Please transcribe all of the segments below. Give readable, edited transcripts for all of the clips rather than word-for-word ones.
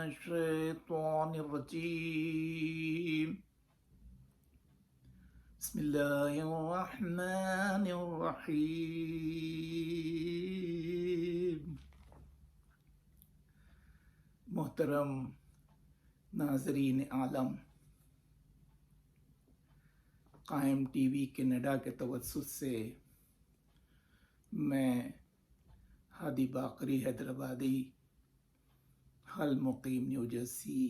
الشيطان الرجيم. بسم الله الرحمن الرحیم. محترم ناظرین عالم، قائم ٹی وی کینیڈا کے توسط سے میں ہادی باقری حیدرآبادی حل مقیم نیو جرسی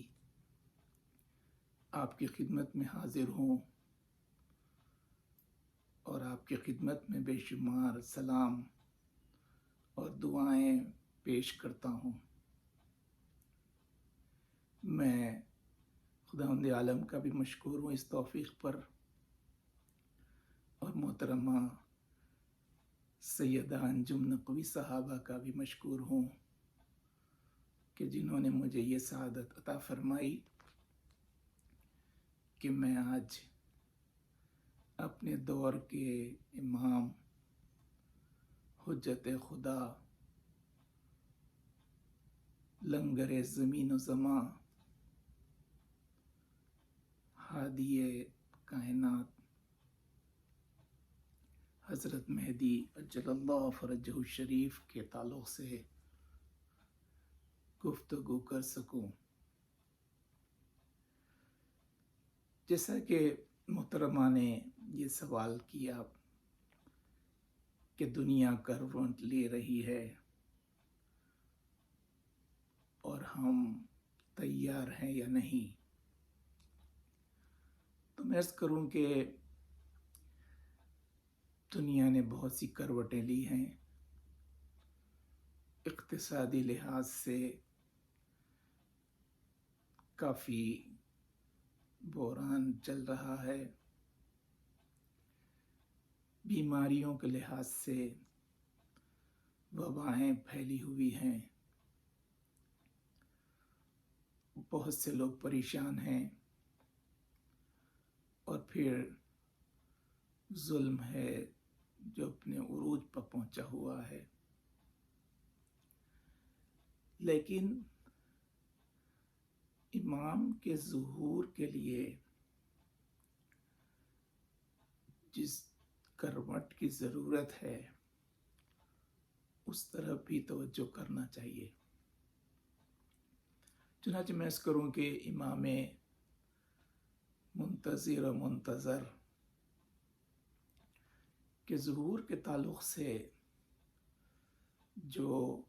آپ کی خدمت میں حاضر ہوں اور آپ کی خدمت میں بے شمار سلام اور دعائیں پیش کرتا ہوں. میں خداوند عالم کا بھی مشکور ہوں اس توفیق پر، اور محترمہ سیدہ انجم نقوی صحابہ کا بھی مشکور ہوں کہ جنہوں نے مجھے یہ سعادت عطا فرمائی کہ میں آج اپنے دور کے امام حجت خدا، لنگر زمین و زمان، ہادی کائنات حضرت مہدی اجل اللہ فرجہ الشریف کے تعلق سے گفتگو کر سکوں. جیسا کہ محترمہ نے یہ سوال کیا کہ دنیا کروٹ لے رہی ہے اور ہم تیار ہیں یا نہیں، تو میں عرض کروں کہ دنیا نے بہت سی کروٹیں لی ہیں. اقتصادی لحاظ سے کافی بحران چل رہا ہے، بیماریوں کے لحاظ سے وبائیں پھیلی ہوئی ہیں، بہت سے لوگ پریشان ہیں، اور پھر ظلم ہے جو اپنے عروج پر پہنچا ہوا ہے. لیکن امام کے ظہور کے لیے جس کروٹ کی ضرورت ہے اس طرف بھی توجہ کرنا چاہیے. چنانچہ میں اس کروں کہ امام منتظر و منتظر کے ظہور کے تعلق سے جو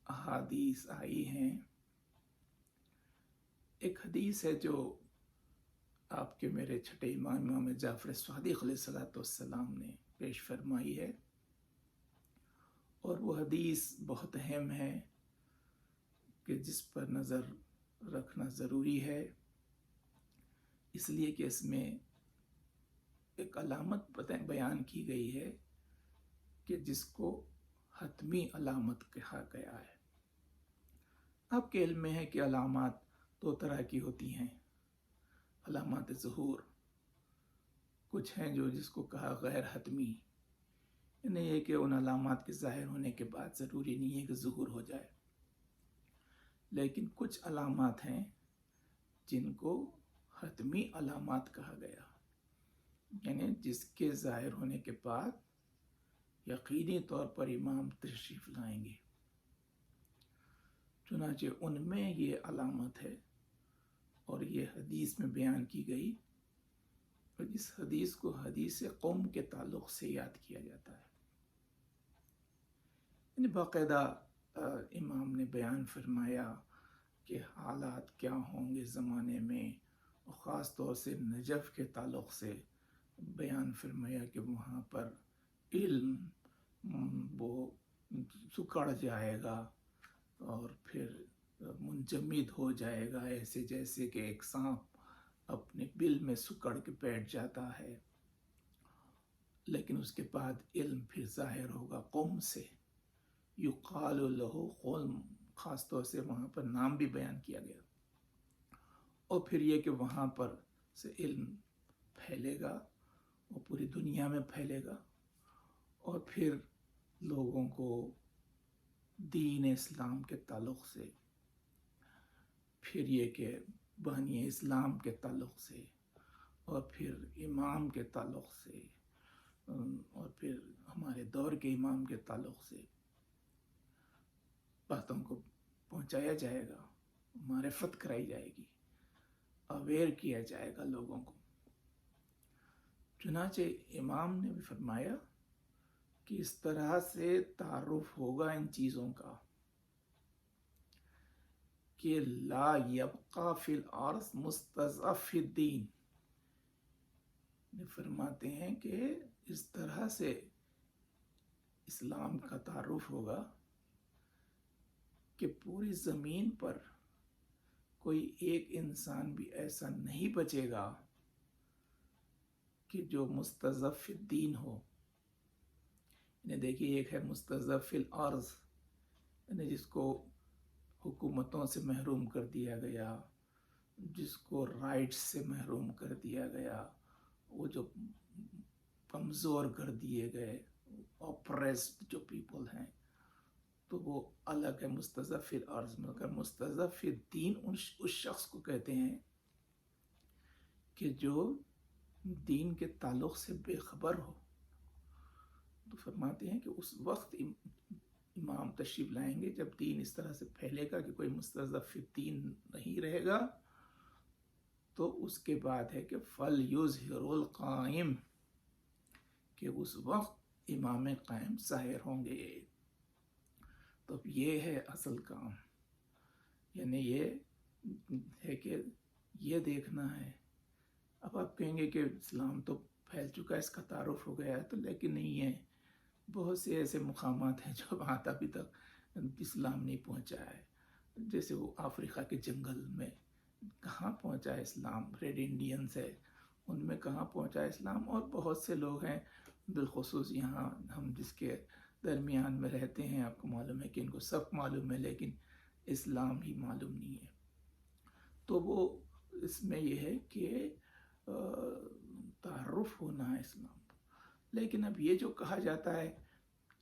احادیث آئی ہیں، ایک حدیث ہے جو آپ کے میرے چھٹے امام جعفر صادق علیہ السلام نے پیش فرمائی ہے، اور وہ حدیث بہت اہم ہے کہ جس پر نظر رکھنا ضروری ہے، اس لیے کہ اس میں ایک علامت بیان کی گئی ہے کہ جس کو حتمی علامت کہا گیا ہے. آپ کے علم میں ہے کہ علامات دو طرح کی ہوتی ہیں. علامات ظہور کچھ ہیں جو جس کو کہا غیر حتمی، یعنی یہ کہ ان علامات کے ظاہر ہونے کے بعد ضروری نہیں ہے کہ ظہور ہو جائے. لیکن کچھ علامات ہیں جن کو حتمی علامات کہا گیا، یعنی جس کے ظاہر ہونے کے بعد یقینی طور پر امام تشریف لائیں گے. چنانچہ ان میں یہ علامت ہے، اور یہ حدیث میں بیان کی گئی، اور اس حدیث کو حدیث قوم کے تعلق سے یاد کیا جاتا ہے. یعنی باقاعدہ امام نے بیان فرمایا کہ حالات کیا ہوں گے زمانے میں، اور خاص طور سے نجف کے تعلق سے بیان فرمایا کہ وہاں پر علم وہ سکڑ جائے گا اور پھر منجمد ہو جائے گا، ایسے جیسے کہ ایک سانپ اپنے بل میں سکڑ کے بیٹھ جاتا ہے. لیکن اس کے بعد علم پھر ظاہر ہوگا قوم سے، یقال لہ قوم، خاص طور سے وہاں پر نام بھی بیان کیا گیا. اور پھر یہ کہ وہاں پر سے علم پھیلے گا اور پوری دنیا میں پھیلے گا، اور پھر لوگوں کو دین اسلام کے تعلق سے پھر یہ کہ بانی اسلام کے تعلق سے، اور پھر امام کے تعلق سے، اور پھر ہمارے دور کے امام کے تعلق سے باتوں کو پہنچایا جائے گا، معرفت کرائی جائے گی، اویئر کیا جائے گا لوگوں کو۔ چنانچہ امام نے بھی فرمایا کہ اس طرح سے تعارف ہوگا ان چیزوں کا کہ لا یبقى فی الارض مستضعف فی الدین، فرماتے ہیں کہ اس طرح سے اسلام کا تعارف ہوگا کہ پوری زمین پر کوئی ایک انسان بھی ایسا نہیں بچے گا کہ جو مستضعف فی الدین ہو۔ یعنی دیکھیے، ایک ہے مستضعف فی الارض، یعنی جس کو حکومتوں سے محروم کر دیا گیا، جس کو رائٹس سے محروم کر دیا گیا، وہ جو کمزور کر دیے گئے، اوپریسڈ جو پیپل ہیں، تو وہ الگ ہے مستضعف فی الارض۔ مگر مستضعف فی الدین اس شخص کو کہتے ہیں کہ جو دین کے تعلق سے بے خبر ہو۔ تو فرماتے ہیں کہ اس وقت امام تشریف لائیں گے جب دین اس طرح سے پھیلے گا کہ کوئی مستضعف فی الدین نہیں رہے گا، تو اس کے بعد ہے کہ فَلْيُظْهِرُ الْقَائِمِ، کہ اس وقت امام قائم ظاہر ہوں گے۔ تو اب یہ ہے اصل کام، یعنی یہ ہے کہ یہ دیکھنا ہے۔ اب آپ کہیں گے کہ اسلام تو پھیل چکا ہے، اس کا تعارف ہو گیا ہے، تو لیکن نہیں ہے، بہت سے ایسے مقامات ہیں جو وہاں ابھی تک اسلام نہیں پہنچا ہے۔ جیسے وہ افریقہ کے جنگل میں کہاں پہنچا ہے اسلام، ریڈ انڈینز ہے، ان میں کہاں پہنچا ہے اسلام، اور بہت سے لوگ ہیں بالخصوص یہاں ہم جس کے درمیان میں رہتے ہیں، آپ کو معلوم ہے کہ ان کو سب معلوم ہے لیکن اسلام ہی معلوم نہیں ہے۔ تو وہ اس میں یہ ہے کہ تعارف ہونا ہے اسلام کا۔ لیکن اب یہ جو کہا جاتا ہے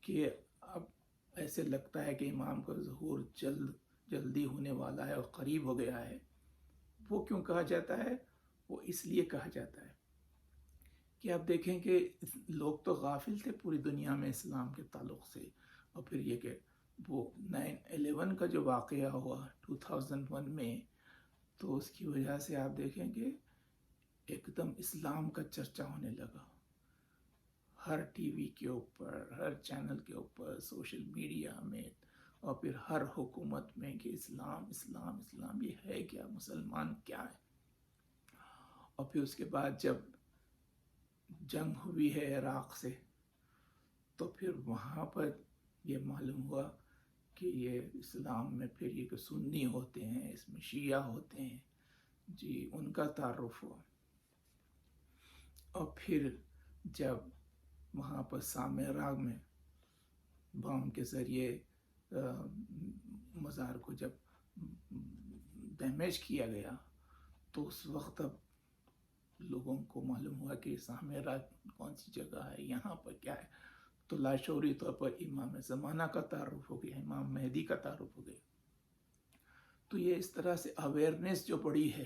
کہ اب ایسے لگتا ہے کہ امام کا ظہور جلدی ہونے والا ہے اور قریب ہو گیا ہے، وہ کیوں کہا جاتا ہے؟ وہ اس لیے کہا جاتا ہے کہ آپ دیکھیں کہ لوگ تو غافل تھے پوری دنیا میں اسلام کے تعلق سے، اور پھر یہ کہ وہ 9/11 کا جو واقعہ ہوا 2001 میں، تو اس کی وجہ سے آپ دیکھیں کہ ایک دم اسلام کا چرچا ہونے لگا، ہر ٹی وی کے اوپر، ہر چینل کے اوپر، سوشل میڈیا میں، اور پھر ہر حکومت میں کہ اسلام اسلام اسلام، یہ ہے کیا، مسلمان کیا ہے۔ اور پھر اس کے بعد جب جنگ ہوئی ہے عراق سے، تو پھر وہاں پر یہ معلوم ہوا کہ یہ اسلام میں پھر یہ کہ سنی ہوتے ہیں، اس میں شیعہ ہوتے ہیں، جی ان کا تعارف ہوا۔ اور پھر جب وہاں پر سامراگ میں بام کے ذریعے مزار کو جب ڈیمیج کیا گیا، تو اس وقت اب لوگوں کو معلوم ہوا کہ سامراگ کون سی جگہ ہے، یہاں پر کیا ہے، تو لاشعوری طور پر امام زمانہ کا تعارف ہو گیا، امام مہدی کا تعارف ہو گیا۔ تو یہ اس طرح سے اویئرنیس جو بڑی ہے،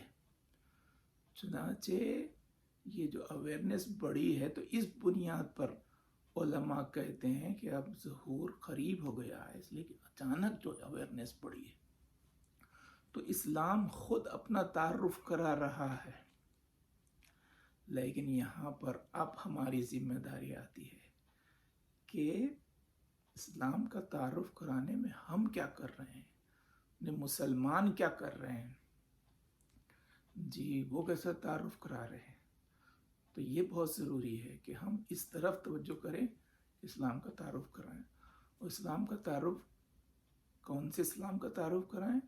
چنانچہ یہ جو اویئرنیس بڑی ہے، تو اس بنیاد پر علماء کہتے ہیں کہ اب ظہور قریب ہو گیا ہے، اس لیے کہ اچانک جو اویئرنیس بڑھی ہے، تو اسلام خود اپنا تعارف کرا رہا ہے۔ لیکن یہاں پر اب ہماری ذمہ داری آتی ہے کہ اسلام کا تعارف کرانے میں ہم کیا کر رہے ہیں، مسلمان کیا کر رہے ہیں، جی وہ کیسا تعارف کرا رہے ہیں۔ تو یہ بہت ضروری ہے کہ ہم اس طرف توجہ کریں، اسلام کا تعارف کرائیں۔ اور اسلام کا تعارف، کون سے اسلام کا تعارف کرائیں؟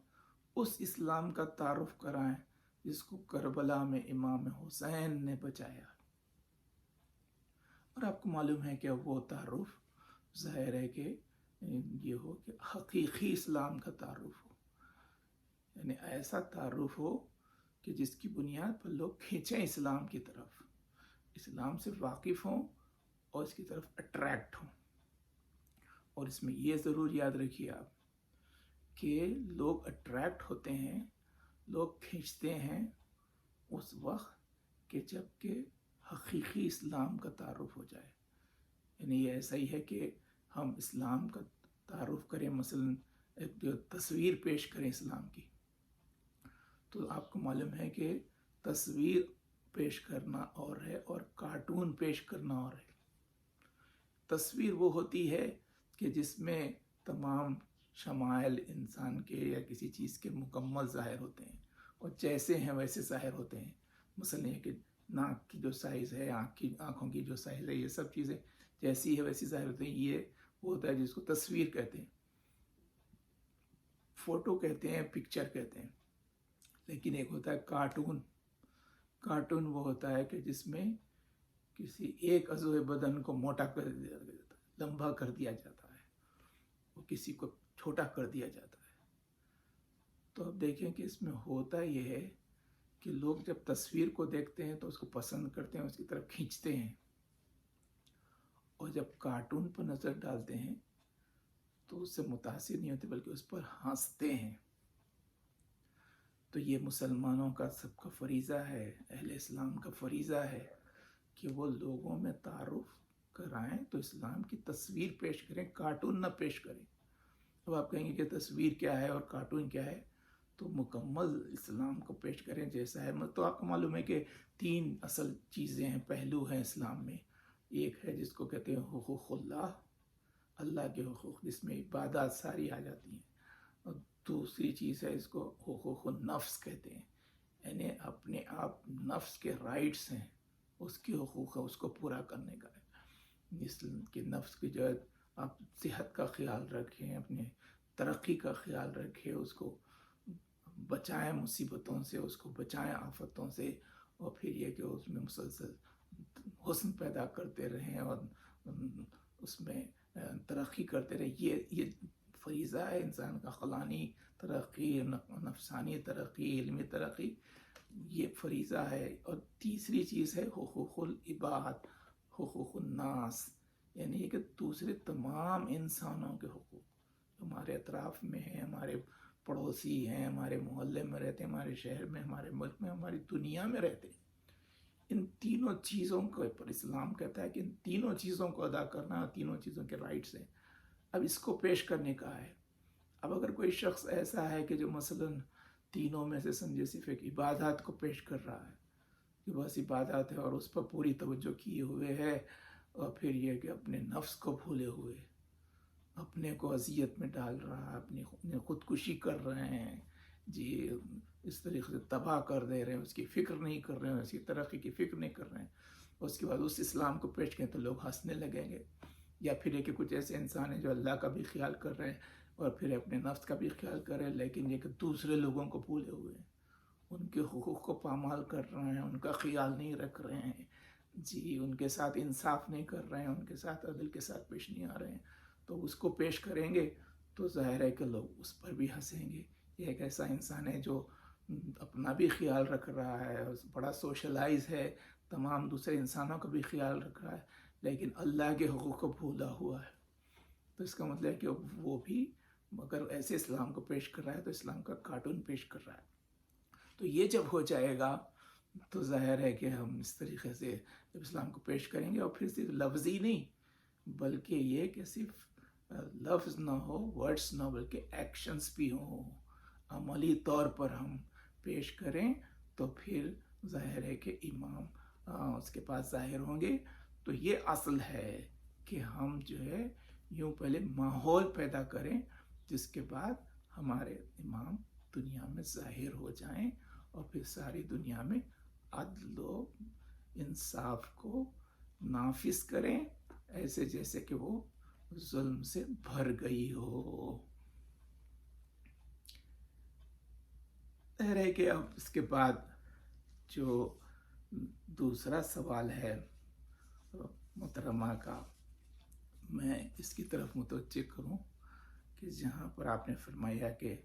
اس اسلام کا تعارف کرائیں جس کو کربلا میں امام حسین نے بچایا۔ اور آپ کو معلوم ہے کہ وہ تعارف ظاہر ہے کہ یہ ہو کہ حقیقی اسلام کا تعارف ہو، یعنی ایسا تعارف ہو کہ جس کی بنیاد پر لوگ کھینچیں اسلام کی طرف، اسلام سے واقف ہوں اور اس کی طرف اٹریکٹ ہوں۔ اور اس میں یہ ضرور یاد رکھیے آپ کہ لوگ اٹریکٹ ہوتے ہیں لوگ کھینچتے ہیں اس وقت کہ جب کہ حقیقی اسلام کا تعارف ہو جائے. یعنی یہ ایسا ہی ہے کہ ہم اسلام کا تعارف کریں، مثلا ایک جو تصویر پیش کریں اسلام کی، تو آپ کو معلوم ہے کہ تصویر پیش کرنا اور ہے اور کارٹون پیش کرنا اور ہے. تصویر وہ ہوتی ہے کہ جس میں تمام شمائل انسان کے یا کسی چیز کے مکمل ظاہر ہوتے ہیں اور جیسے ہیں ویسے ظاہر ہوتے ہیں. مثلا یہ کہ ناک کی جو سائز ہے، آنکھوں کی جو سائز ہے، یہ سب چیزیں جیسی ہے ویسی ظاہر ہوتے ہیں. یہ وہ ہوتا ہے جس کو تصویر کہتے ہیں، فوٹو کہتے ہیں، پکچر کہتے ہیں. لیکن ایک ہوتا ہے کارٹون. کارٹون وہ ہوتا ہے کہ جس میں کسی ایک عضو بدن کو موٹا کر دیا جاتا ہے، لمبا کر دیا جاتا ہے، وہ کسی کو چھوٹا کر دیا جاتا ہے. تو اب دیکھیں کہ اس میں ہوتا یہ ہے کہ لوگ جب تصویر کو دیکھتے ہیں تو اس کو پسند کرتے ہیں، اس کی طرف کھینچتے ہیں، اور جب کارٹون پر نظر ڈالتے ہیں تو اس سے متاثر نہیں ہوتے بلکہ اس پر ہنستے ہیں. تو یہ مسلمانوں کا سب کا فریضہ ہے، اہل اسلام کا فریضہ ہے کہ وہ لوگوں میں تعارف کرائیں تو اسلام کی تصویر پیش کریں، کارٹون نہ پیش کریں. اب آپ کہیں گے کہ تصویر کیا ہے اور کارٹون کیا ہے؟ تو مکمل اسلام کو پیش کریں جیسا ہے. تو آپ کو معلوم ہے کہ 3 اصل چیزیں ہیں، پہلو ہیں اسلام میں. ایک ہے جس کو کہتے ہیں حقوق اللہ، اللہ کے حقوق، جس میں عبادات ساری آ جاتی ہیں. اور دوسری چیز ہے اس کو حقوق النفس کہتے ہیں، یعنی اپنے آپ نفس کے رائٹس ہیں، اس کے حقوق ہے، اس کو پورا کرنے کا ہے. اس کے نفس کی جو ہے آپ صحت کا خیال رکھیں، اپنے ترقی کا خیال رکھیں، اس کو بچائیں مصیبتوں سے، اس کو بچائیں آفتوں سے، اور پھر یہ کہ اس میں مسلسل حسن پیدا کرتے رہیں اور اس میں ترقی کرتے رہیں. یہ فریضہ ہے انسان کا، عقلانی ترقی، نفسانی ترقی، علمی ترقی، یہ فریضہ ہے. اور تیسری چیز ہے حقوق العباد، حقوق الناس، یعنی کہ دوسرے تمام انسانوں کے حقوق ہمارے اطراف میں ہیں، ہمارے پڑوسی ہیں، ہمارے محلے میں رہتے ہیں، ہمارے شہر میں، ہمارے ملک میں، ہماری دنیا میں رہتے ہیں. ان تینوں چیزوں کے اوپر اسلام کہتا ہے کہ ان تینوں چیزوں کو ادا کرنا، تینوں چیزوں کے رائٹس ہیں. اب اس کو پیش کرنے کا ہے. اب اگر کوئی شخص ایسا ہے کہ جو مثلاً تینوں میں سے سمجھے صرف ایک عبادات کو پیش کر رہا ہے کہ بس عبادات ہے اور اس پر پوری توجہ کیے ہوئے ہے، اور پھر یہ کہ اپنے نفس کو بھولے ہوئے، اپنے کو اذیت میں ڈال رہا ہے، اپنی خودکشی کر رہے ہیں، جی اس طریقے سے تباہ کر دے رہے ہیں، اس کی فکر نہیں کر رہے ہیں، اس کی ترقی کی فکر نہیں کر رہے ہیں. اس کے بعد اس اسلام کو پیش کریں تو لوگ ہنسنے لگیں گے. یا پھر یہ کہ کچھ ایسے انسان ہیں جو اللہ کا بھی خیال کر رہے ہیں اور پھر اپنے نفس کا بھی خیال کر رہے ہیں، لیکن یہ کہ دوسرے لوگوں کو بھولے ہوئے ہیں، ان کے حقوق کو پامال کر رہے ہیں، ان کا خیال نہیں رکھ رہے ہیں، جی ان کے ساتھ انصاف نہیں کر رہے ہیں، ان کے ساتھ عدل کے ساتھ پیش نہیں آ رہے ہیں. تو اس کو پیش کریں گے تو ظاہر ہے کہ لوگ اس پر بھی ہنسیں گے. یہ ایک ایسا انسان ہے جو اپنا بھی خیال رکھ رہا ہے، بڑا سوشلائز ہے، تمام دوسرے انسانوں کا بھی خیال رکھ رہا ہے، لیکن اللہ کے حقوق کو بھولا ہوا ہے. تو اس کا مطلب ہے کہ وہ بھی اگر ایسے اسلام کو پیش کر رہا ہے تو اسلام کا کارٹون پیش کر رہا ہے. تو یہ جب ہو جائے گا تو ظاہر ہے کہ ہم اس طریقے سے جب اسلام کو پیش کریں گے، اور پھر صرف لفظی نہیں بلکہ یہ کہ صرف لفظ نہ ہو، ورڈز نہ ہو، بلکہ ایکشنز بھی ہوں، عملی طور پر ہم پیش کریں، تو پھر ظاہر ہے کہ امام اس کے پاس ظاہر ہوں گے. تو یہ اصل ہے کہ ہم جو ہے یوں پہلے ماحول پیدا کریں جس کے بعد ہمارے امام دنیا میں ظاہر ہو جائیں اور پھر ساری دنیا میں عدل و انصاف کو نافذ کریں، ایسے جیسے کہ وہ ظلم سے بھر گئی ہو. ہے کہ اب اس کے بعد جو دوسرا سوال ہے محترمہ کا، میں اس کی طرف متوجہ کروں کہ جہاں پر آپ نے فرمایا کہ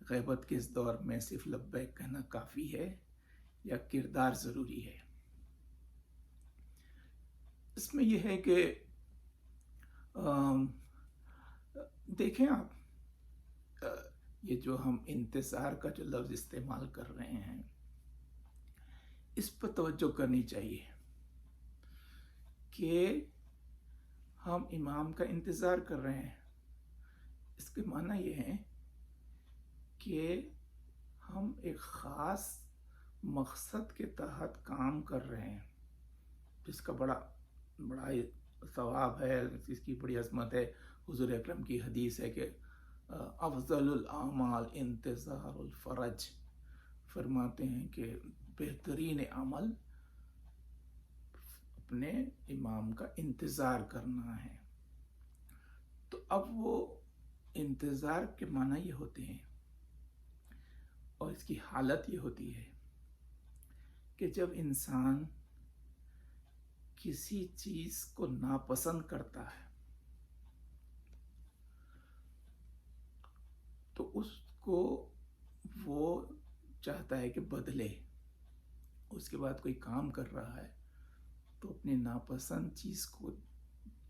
غیبت کے اس دور میں صرف لبیک کہنا کافی ہے یا کردار ضروری ہے. اس میں یہ ہے کہ دیکھیں آپ، یہ جو ہم انتظار کا جو لفظ استعمال کر رہے ہیں، اس پر توجہ کرنی چاہیے کہ ہم امام کا انتظار کر رہے ہیں۔ اس کے معنی یہ ہے کہ ہم ایک خاص مقصد کے تحت کام کر رہے ہیں، جس کا بڑا ثواب ہے، اس کی بڑی عظمت ہے۔ حضور اکرم کی حدیث ہے کہ افضل الاعمال انتظار الفرج، فرماتے ہیں کہ بہترین عمل اپنے امام کا انتظار کرنا ہے۔ تو اب وہ انتظار کے معنی یہ ہوتے ہیں اور اس کی حالت یہ ہوتی ہے کہ جب انسان کسی چیز کو ناپسند کرتا ہے تو اس کو وہ چاہتا ہے کہ بدلے۔ اس کے بعد کوئی کام کر رہا ہے تو اپنی ناپسند چیز کو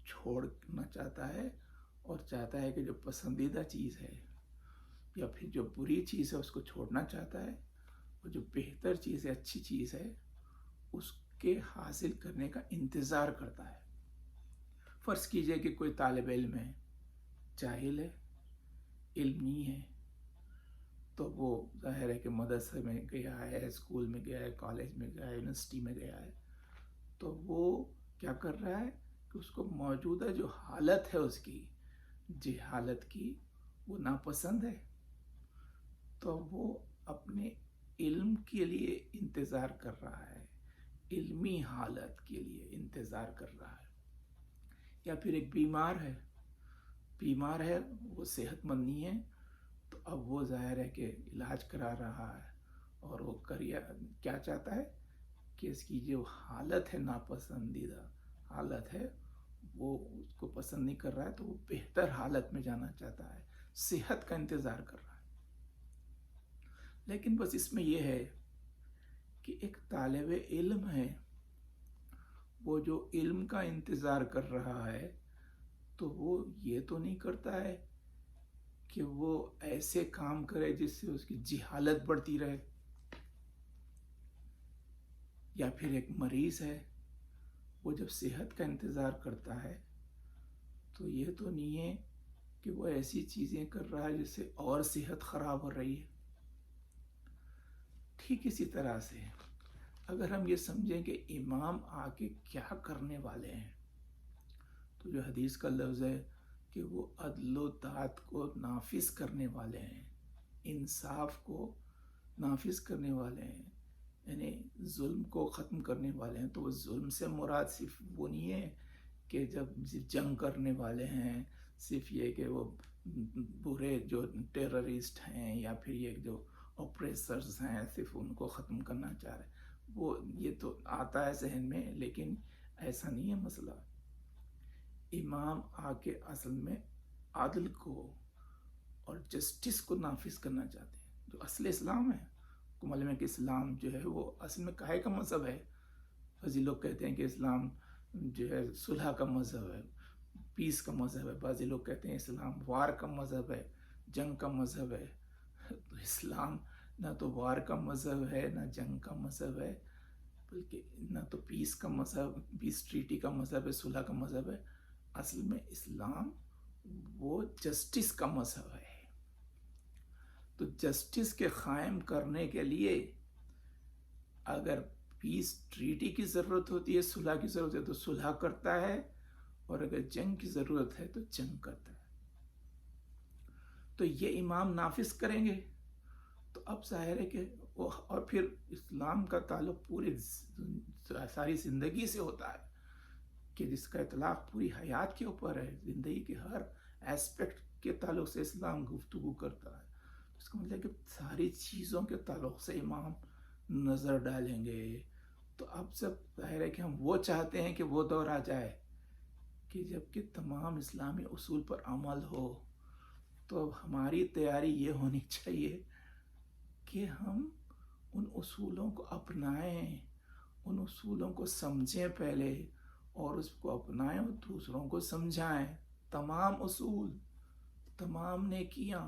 چھوڑنا چاہتا ہے اور چاہتا ہے کہ جو پسندیدہ چیز ہے یا پھر جو بری چیز ہے اس کو چھوڑنا چاہتا ہے، اور جو بہتر چیز ہے، اچھی چیز ہے، اس کے حاصل کرنے کا انتظار کرتا ہے۔ فرض کیجئے کہ کوئی طالب علم ہے، جاہل ہے، علم نہیں ہے، تو وہ ظاہر ہے کہ مدرسے میں گیا ہے، اسکول میں گیا ہے، کالج میں گیا ہے، یونیورسٹی میں گیا ہے، تو وہ کیا کر رہا ہے کہ اس کو موجودہ جو حالت ہے اس کی، جہالت کی، وہ ناپسند ہے، تو وہ اپنے علم کے لیے انتظار کر رہا ہے، علمی حالت کے لیے انتظار کر رہا ہے۔ یا پھر ایک بیمار ہے، وہ صحت مند نہیں ہے، تو اب وہ ظاہر ہے کہ علاج کرا رہا ہے، اور وہ کیا چاہتا ہے کہ اس کی جو حالت ہے، ناپسندیدہ حالت ہے، وہ اس کو پسند نہیں کر رہا ہے، تو وہ بہتر حالت میں جانا چاہتا ہے، صحت کا انتظار کر رہا ہے۔ لیکن بس اس میں یہ ہے کہ ایک طالب علم ہے، وہ جو علم کا انتظار کر رہا ہے، تو وہ یہ تو نہیں کرتا ہے کہ وہ ایسے کام کرے جس سے اس کی جہالت بڑھتی رہے۔ یا پھر ایک مریض ہے، وہ جب صحت کا انتظار کرتا ہے تو یہ تو نہیں ہے کہ وہ ایسی چیزیں کر رہا ہے جس سے اور صحت خراب ہو رہی ہے۔ ٹھیک اسی طرح سے اگر ہم یہ سمجھیں کہ امام آ کے کیا کرنے والے ہیں، تو جو حدیث کا لفظ ہے کہ وہ عدل و داد کو نافذ کرنے والے ہیں، انصاف کو نافذ کرنے والے ہیں، یعنی ظلم کو ختم کرنے والے ہیں، تو وہ ظلم سے مراد صرف وہ نہیں ہے کہ جب جنگ کرنے والے ہیں، صرف یہ کہ وہ برے جو ٹیررسٹ ہیں یا پھر یہ جو اوپریسرز ہیں صرف ان کو ختم کرنا چاہ رہے ہیں، وہ یہ تو آتا ہے ذہن میں، لیکن ایسا نہیں ہے مسئلہ۔ امام آ کے اصل میں عدل کو اور جسٹس کو نافذ کرنا چاہتے ہیں، جو اصل اسلام ہے۔ کو معلوم ہے کہ اسلام جو ہے وہ اصل میں کاہے کا مذہب ہے؟ بعضی لوگ کہتے ہیں کہ اسلام جو ہے صلح کا مذہب ہے، پیس کا مذہب ہے، بعضی لوگ کہتے ہیں اسلام وار کا مذہب ہے، جنگ کا مذہب ہے۔ تو اسلام نہ تو وار کا مذہب ہے، نہ جنگ کا مذہب ہے، بلکہ نہ تو پیس کا مذہب، پیس ٹریٹی کا مذہب ہے، صلح کا مذہب ہے۔ اصل میں اسلام وہ جسٹس کا مذہب ہے۔ تو جسٹس کے قائم کرنے کے لیے اگر پیس ٹریٹی کی ضرورت ہوتی ہے، صلح کی ضرورت ہے، تو صلح کرتا ہے، اور اگر جنگ کی ضرورت ہے تو جنگ کرتا ہے۔ تو یہ امام نافذ کریں گے تو اب ظاہر ہے کہ اور پھر اسلام کا تعلق پوری ساری زندگی سے ہوتا ہے، کہ جس کا اطلاق پوری حیات کے اوپر ہے، زندگی کے ہر ایسپیکٹ کے تعلق سے اسلام گفتگو کرتا ہے۔ اس کا مطلب کہ ساری چیزوں کے تعلق سے امام نظر ڈالیں گے۔ تو اب جب ظاہر ہے کہ ہم وہ چاہتے ہیں کہ وہ دور آ جائے کہ جب کہ تمام اسلامی اصول پر عمل ہو، تو اب ہماری تیاری یہ ہونی چاہیے کہ ہم ان اصولوں کو اپنائیں، ان اصولوں کو سمجھیں پہلے، اور اس کو اپنائیں اور دوسروں کو سمجھائیں۔ تمام اصول، تمام نیکیاں،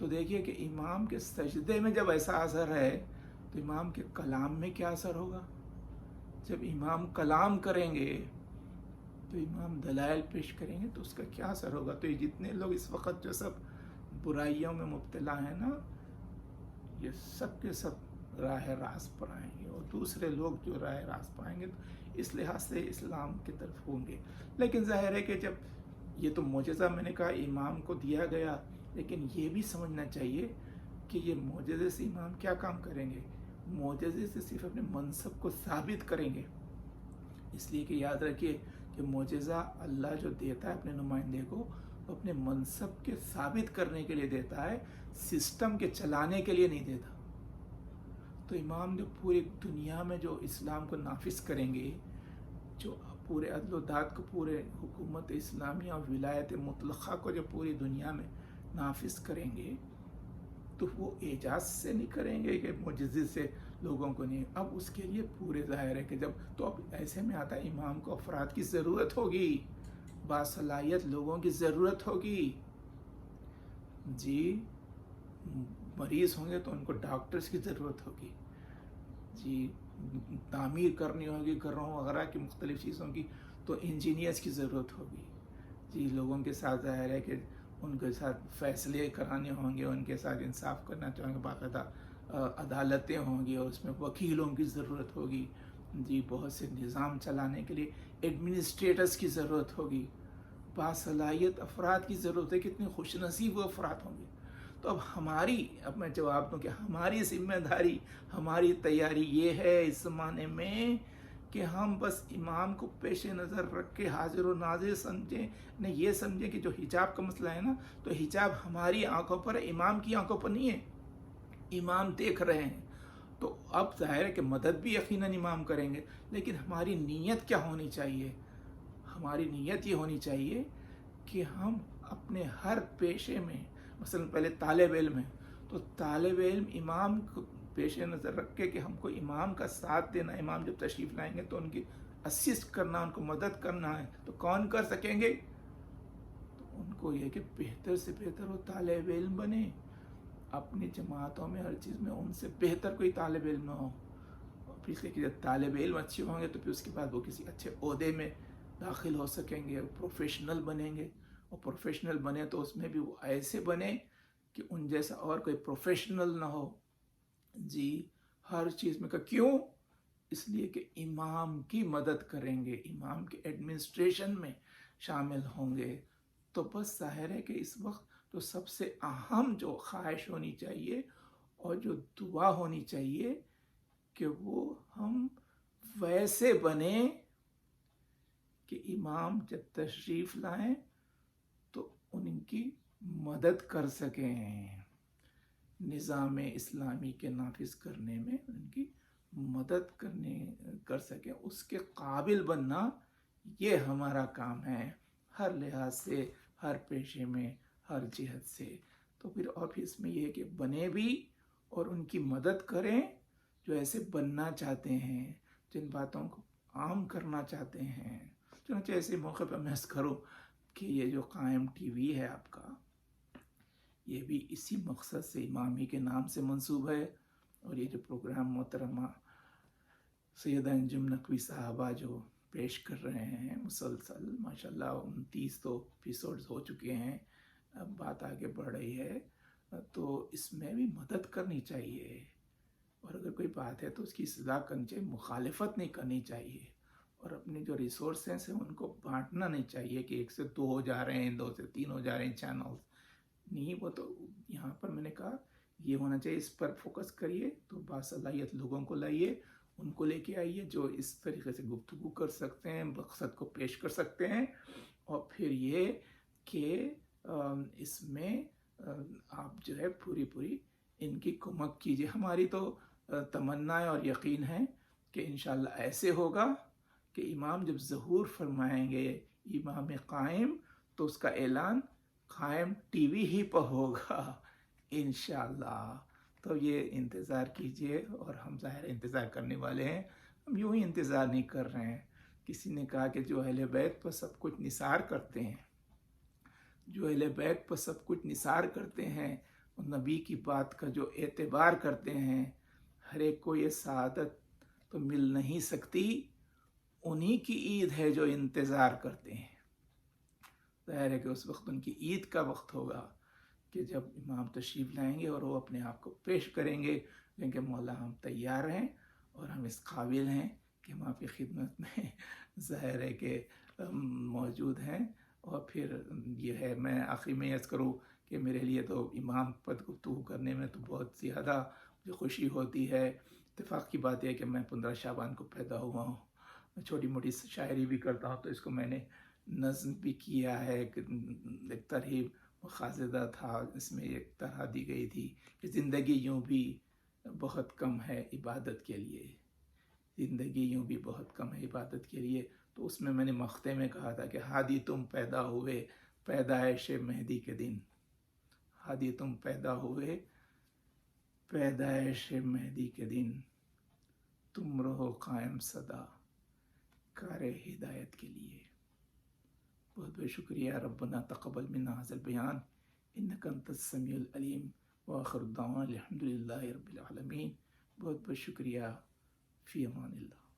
تو دیکھیے کہ امام کے سجدے میں جب ایسا اثر ہے تو امام کے کلام میں کیا اثر ہوگا؟ جب امام کلام کریں گے تو امام دلائل پیش کریں گے تو اس کا کیا اثر ہوگا؟ تو یہ جتنے لوگ اس وقت جو سب برائیوں میں مبتلا ہیں نا، یہ سب کے سب راہ راست پر آئیں گے، اور دوسرے لوگ جو راہ راست پر آئیں گے تو اس لحاظ سے اسلام کی طرف ہوں گے۔ لیکن ظاہر ہے کہ جب یہ تو معجزہ میں نے کہا امام کو دیا گیا، لیکن یہ بھی سمجھنا چاہیے کہ یہ معجزے سے امام کیا کام کریں گے؟ معجزے سے صرف اپنے منصب کو ثابت کریں گے۔ اس لیے کہ یاد رکھیے کہ معجزہ اللہ جو دیتا ہے اپنے نمائندے کو، وہ اپنے منصب کے ثابت کرنے کے لیے دیتا ہے، سسٹم کے چلانے کے لیے نہیں دیتا۔ تو امام جو پوری دنیا میں جو اسلام کو نافذ کریں گے، جو پورے عدل و داد کو، پورے حکومت اسلامیہ اور ولایت مطلقہ کو جو پوری دنیا میں نافذ کریں گے، تو وہ اعجاز سے نہیں کریں گے کہ معجزے سے لوگوں کو نہیں، اب اس کے لیے پورے ظاہر ہے کہ جب تو اب ایسے میں آتا ہے امام کو افراد کی ضرورت ہوگی، باصلاحیت لوگوں کی ضرورت ہوگی۔ جی مریض ہوں گے تو ان کو ڈاکٹرز کی ضرورت ہوگی، جی تعمیر کرنی ہوگی گھروں وغیرہ کی مختلف چیزوں کی تو انجینئرز کی ضرورت ہوگی، جی لوگوں کے ساتھ ظاہر ہے کہ ان کے ساتھ فیصلے کرانے ہوں گے، ان کے ساتھ انصاف کرنا چاہیں گے، باقاعدہ عدالتیں ہوں گی اور اس میں وکیلوں کی ضرورت ہوگی، جی بہت سے نظام چلانے کے لیے ایڈمنسٹریٹرز کی ضرورت ہوگی، باصلاحیت افراد کی ضرورت ہے، کتنے خوش نصیب وہ افراد ہوں گے۔ تو اب اب میں جواب دوں کہ ہماری ذمہ داری، ہماری تیاری یہ ہے اس زمانے میں کہ ہم بس امام کو پیش نظر رکھ کے حاضر و ناظر سمجھیں، نہیں یہ سمجھیں کہ جو حجاب کا مسئلہ ہے نا، تو حجاب ہماری آنکھوں پر ہے، امام کی آنکھوں پر نہیں ہے، امام دیکھ رہے ہیں۔ تو اب ظاہر ہے کہ مدد بھی یقیناً امام کریں گے، لیکن ہماری نیت کیا ہونی چاہیے؟ ہماری نیت یہ ہونی چاہیے کہ ہم اپنے ہر پیشے میں، مثلا پہلے طالب علم ہے تو طالب علم امام کو پیش نظر رکھ کے کہ ہم کو امام کا ساتھ دینا، امام جب تشریف لائیں گے تو ان کی اسسٹ کرنا، ان کو مدد کرنا ہے، تو کون کر سکیں گے؟ تو ان کو یہ کہ بہتر سے بہتر وہ طالب علم بنے، اپنی جماعتوں میں ہر چیز میں ان سے بہتر کوئی طالب علم نہ ہو، اور پھر اس لیے کہ جب طالب علم اچھے ہوں گے تو پھر اس کے بعد وہ کسی اچھے عہدے میں داخل ہو سکیں گے، پروفیشنل بنیں گے، اور پروفیشنل بنے تو اس میں بھی وہ ایسے بنے کہ ان جیسا اور کوئی پروفیشنل نہ ہو، جی ہر چیز میں کیوں؟ اس لیے کہ امام کی مدد کریں گے، امام کے ایڈمنسٹریشن میں شامل ہوں گے۔ تو بس ظاہر ہے کہ اس وقت تو سب سے اہم جو خواہش ہونی چاہیے اور جو دعا ہونی چاہیے کہ وہ ہم ویسے بنیں کہ امام جب تشریف لائیں تو ان کی مدد کر سکیں، نظام اسلامی کے نافذ کرنے میں ان کی مدد کر سکیں، اس کے قابل بننا یہ ہمارا کام ہے، ہر لحاظ سے، ہر پیشے میں، ہر جہت سے۔ تو پھر اور پھر اس میں یہ ہے کہ بنے بھی اور ان کی مدد کریں جو ایسے بننا چاہتے ہیں، جن باتوں کو عام کرنا چاہتے ہیں۔ چنانچہ ایسے موقع پر میں کروں کہ یہ جو قائم ٹی وی ہے آپ کا، یہ بھی اسی مقصد سے امام ہی کے نام سے منسوب ہے، اور یہ جو پروگرام محترمہ سیدہ انجم نقوی صاحبہ جو پیش کر رہے ہیں مسلسل، ماشاءاللہ 29 تو ایپیسوڈز ہو چکے ہیں، اب بات آگے بڑھ رہی ہے، تو اس میں بھی مدد کرنی چاہیے، اور اگر کوئی بات ہے تو اس کی اصلاح کرنی چاہیے، مخالفت نہیں کرنی چاہیے، اور اپنے جو ریسورسز ہیں ان کو بانٹنا نہیں چاہیے کہ 1 سے 2 ہو جا رہے ہیں، 2 سے 3 ہو جا رہے ہیں چینلز، نہیں، وہ تو یہاں پر میں نے کہا یہ ہونا چاہیے، اس پر فوکس کریے، تو باصلاحیت لوگوں کو لائیے، ان کو لے کے آئیے جو اس طریقے سے گفتگو کر سکتے ہیں، مقصد کو پیش کر سکتے ہیں، اور پھر یہ کہ اس میں آپ جو ہے پوری ان کی کمک کیجیے۔ ہماری تو تمنا اور یقین ہے کہ انشاءاللہ ایسے ہوگا کہ امام جب ظہور فرمائیں گے امام قائم، تو اس کا اعلان قائم ٹی وی ہی پر ہوگا انشاءاللہ۔ تو یہ انتظار کیجئے، اور ہم ظاہر انتظار کرنے والے ہیں، ہم یوں ہی انتظار نہیں کر رہے ہیں۔ کسی نے کہا کہ جو اہل بیت پر سب کچھ نثار کرتے ہیں، جو اہل بیت پر سب کچھ نثار کرتے ہیں نبی کی بات کا جو اعتبار کرتے ہیں، ہر ایک کو یہ سعادت تو مل نہیں سکتی، انہی کی عید ہے جو انتظار کرتے ہیں۔ ظاہر ہے کہ اس وقت ان کی عید کا وقت ہوگا کہ جب امام تشریف لائیں گے اور وہ اپنے آپ کو پیش کریں گے، کیونکہ مولا ہم تیار ہیں اور ہم اس قابل ہیں کہ ہم آپ کی خدمت میں ظاہر ہے کہ موجود ہیں۔ اور پھر یہ ہے، میں آخری میں عرض کروں کہ میرے لیے تو امام پر گفتگو کرنے میں تو بہت زیادہ مجھے خوشی ہوتی ہے۔ اتفاق کی بات ہے کہ میں 15 شعبان کو پیدا ہوا ہوں، میں چھوٹی موٹی شاعری بھی کرتا ہوں، تو اس کو میں نے نظم بھی کیا ہے، ایک ترہیب مخازدہ تھا، اس میں ایک طرح دی گئی تھی کہ زندگی یوں بھی بہت کم ہے عبادت کے لیے، زندگی یوں بھی بہت کم ہے عبادت کے لیے۔ تو اس میں نے مقطع میں کہا تھا کہ ہادی تم پیدا ہوئے پیدائش مہدی کے دن، ہادی تم پیدا ہوئے پیدائش مہدی کے دن، تم رہو قائم صدا کار ہدایت کے لیے۔ بہت بہت شکریہ۔ ربنا تقبل منا هذا البیان انک انت السمیع العلیم وآخر الدعوان الحمد للہ رب العالمین۔ بہت بہت شکریہ۔ فی امان اللہ۔